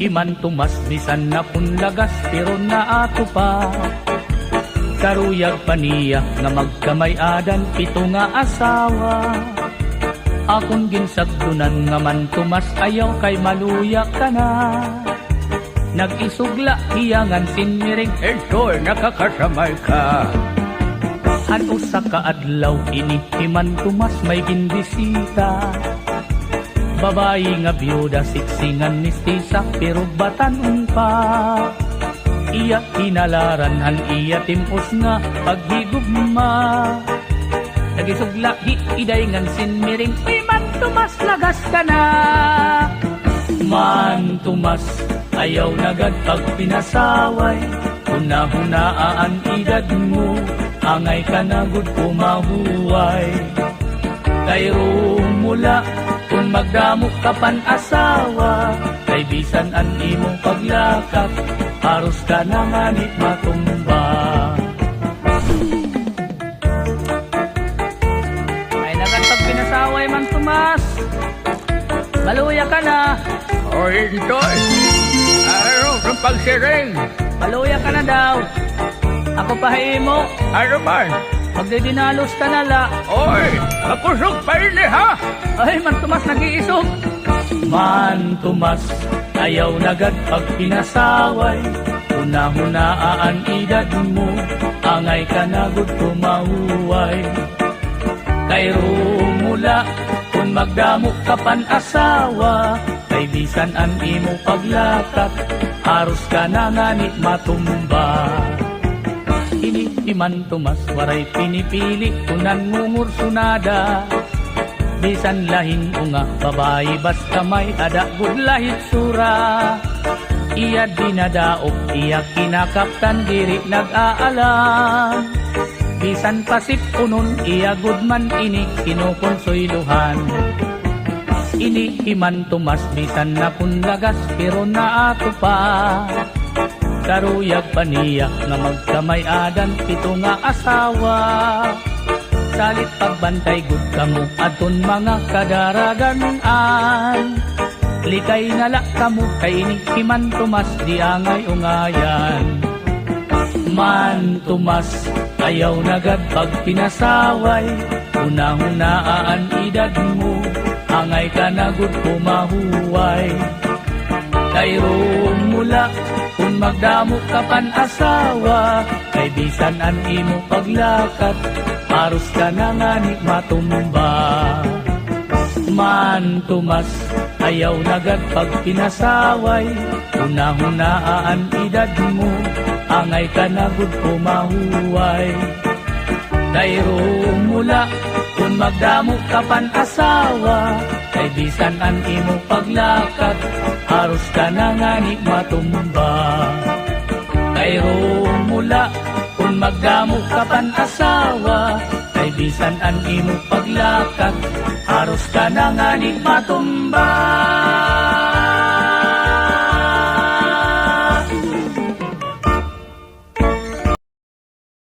iman tumas bisan na punlagas pero na ato pa. Karuyag paniya nga magkamay-adan pito nga asawa. Akon ginsagdunan nga man tumas ayaw kay maluya ka na. Nag-isugla hiyangan sinmiring sure nakakasamay ka. Ano sa kaadlaw ini iman tumas may gindisita. Babayi nga byuda siksingan mistisa pero batanon pa. Iya kinalaran han iya timpos nga paghigugma. Nagisugla di iday ngan sinmiring iman tumas lagas ka na. Man tumas ayaw nagad pag pinasaway. Una-hunaan edad mo angay ka na gud kumahuway. Kay rumula kung magdamok ka pan asawa. Kay bisan an imong paglakap haros ka na nganit matumba. Ay nagad pag pinasaway man tumas. Maluya ka na. O Intoy, ano ng pagsiring? Maluya ka na daw. Ako pahimo. Ano man? Magdidinalos ka na la. Oy, makusog pa ini ha? Ay, man tumas nag-iisog. Man tumas, ayaw nagad pag pinasaway. Una-hunaan edad mo, angay ka na gud kumahuway. Kay rumula, kung magdamok ka pan asawa. Kay bisan an imo paglakat, haros ka na nganit matumba. Ini iman tumas waray pinipili kunan ngungur sunada. Bisan lahin unga babae basta may ada gud lahit sura. Iya dinadaog iya kinakaptan diri nag-aalam. Bisan pasip unon iya gud man ini kinukonsoyluhan. Ini iman tumas bisan na punlagas pero na ato pa. Karuyag paniya nga magkamay-adan pito nga asawa. Salit pagbantay gud kamo aton mga kadaraganan. Likay nala kamo kay ini iman tumas di angay ungayan. Man tumas ayaw nagad pag pinasaway. Una-hunaan edad mo angay ka na gud kumahuway. Kay rumula kung magdamok ka pan asawa. Kay bisan an imo paglakat haros ka na nganit matumba. Man tumas ayaw nagad pag pinasaway. Una-hunaan edad mo angay ka na gud kumahuway. Kay rumula kung magdamok ka pan asawa. Kay bisan an imo paglakat haros ka na nganit matumba. Kay rumula kung magdamok ka pan asawa. Kay bisan an imo paglakat haros ka na nganit matumba.